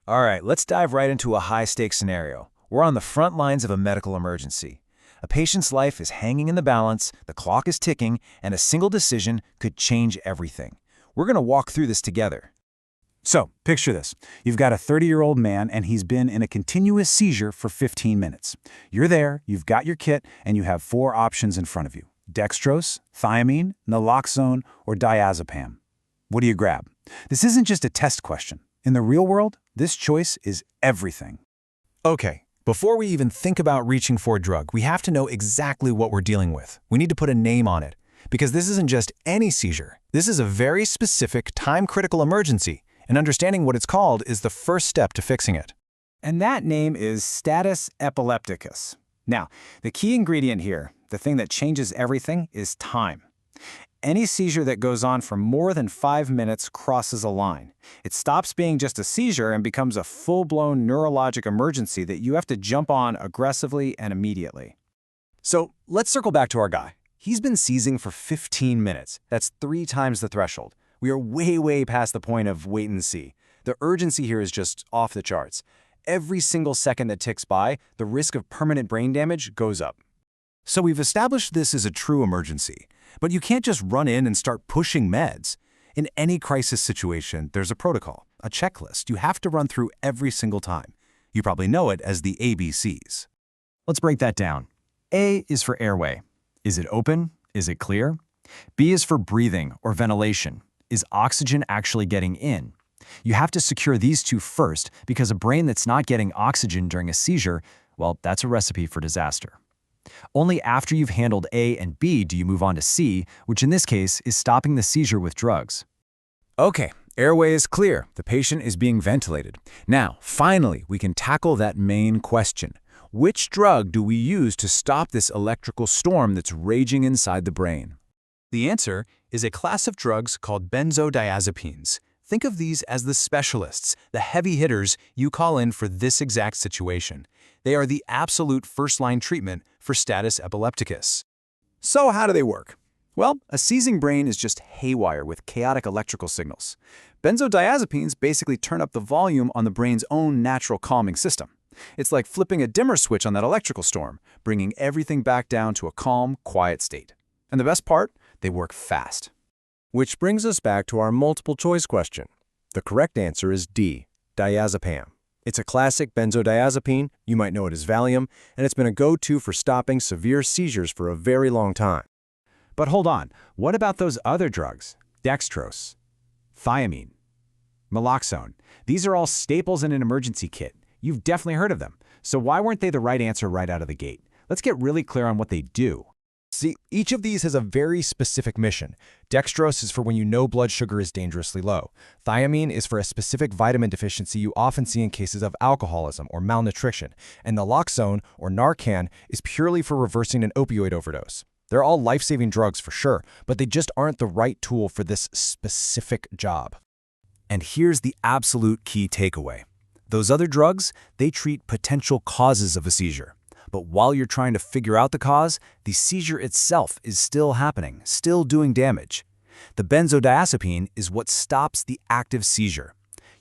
All right, let's dive right into a high-stakes scenario. We're on the front lines of a medical emergency. A patient's life is hanging in the balance, the clock is ticking, and a single decision could change everything. We're going to walk through this together. So, picture this. You've got a 30-year-old man and he's been in a continuous seizure for 15 minutes. You're there, you've got your kit, and you have 4 options in front of you: dextrose, thiamine, naloxone, or diazepam. What do you grab? This isn't just a test question. In the real world, this choice is everything. Okay, before we even think about reaching for a drug, we have to know exactly what we're dealing with. We need to put a name on it, because this isn't just any seizure. This is a very specific, time-critical emergency, and understanding what it's called is the first step to fixing it. And that name is status epilepticus. Now, the key ingredient here, the thing that changes everything, is time. Any seizure that goes on for more than 5 minutes crosses a line. It stops being just a seizure and becomes a full-blown neurologic emergency that you have to jump on aggressively and immediately. So let's circle back to our guy. He's been seizing for 15 minutes. That's 3 times the threshold. We are way past the point of wait and see. The urgency here is just off the charts. Every single second that ticks by, the risk of permanent brain damage goes up. So we've established this as a true emergency, but you can't just run in and start pushing meds. In any crisis situation, there's a protocol, a checklist you have to run through every single time. You probably know it as the ABCs. Let's break that down. A is for airway. Is it open? Is it clear? B is for breathing or ventilation. Is oxygen actually getting in? You have to secure these 2 first, because a brain that's not getting oxygen during a seizure, well, that's a recipe for disaster. Only after you've handled A and B do you move on to C, which in this case is stopping the seizure with drugs. Okay, airway is clear. The patient is being ventilated. Now, finally, we can tackle that main question. Which drug do we use to stop this electrical storm that's raging inside the brain? The answer is a class of drugs called benzodiazepines. Think of these as the specialists, the heavy hitters you call in for this exact situation. They are the absolute first-line treatment for status epilepticus. So how do they work? Well, a seizing brain is just haywire with chaotic electrical signals. Benzodiazepines basically turn up the volume on the brain's own natural calming system. It's like flipping a dimmer switch on that electrical storm, bringing everything back down to a calm, quiet state. And the best part? They work fast. Which brings us back to our multiple choice question. The correct answer is D, diazepam. It's a classic benzodiazepine, you might know it as Valium, and it's been a go-to for stopping severe seizures for a very long time. But hold on, what about those other drugs? Dextrose, thiamine, naloxone. These are all staples in an emergency kit. You've definitely heard of them. So why weren't they the right answer right out of the gate? Let's get really clear on what they do. See, each of these has a very specific mission. Dextrose is for when you know blood sugar is dangerously low. Thiamine is for a specific vitamin deficiency you often see in cases of alcoholism or malnutrition. And naloxone, or Narcan, is purely for reversing an opioid overdose. They're all life-saving drugs for sure, but they just aren't the right tool for this specific job. And here's the absolute key takeaway. Those other drugs, they treat potential causes of a seizure. But while you're trying to figure out the cause, the seizure itself is still happening, still doing damage. The benzodiazepine is what stops the active seizure.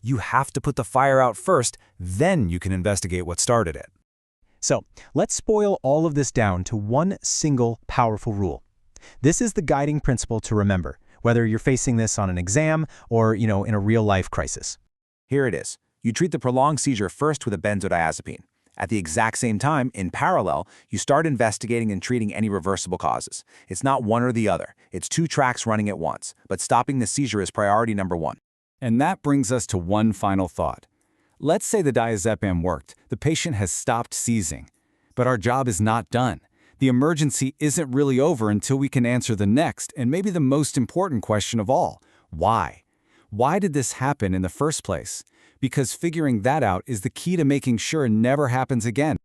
You have to put the fire out first, then you can investigate what started it. So, let's boil all of this down to one single powerful rule. This is the guiding principle to remember, whether you're facing this on an exam or, in a real-life crisis. Here it is. You treat the prolonged seizure first with a benzodiazepine. At the exact same time, in parallel, you start investigating and treating any reversible causes. It's not one or the other. It's 2 tracks running at once, but stopping the seizure is priority number 1. And that brings us to one final thought. Let's say the diazepam worked. The patient has stopped seizing. But our job is not done. The emergency isn't really over until we can answer the next and maybe the most important question of all. Why? Why did this happen in the first place? Because figuring that out is the key to making sure it never happens again.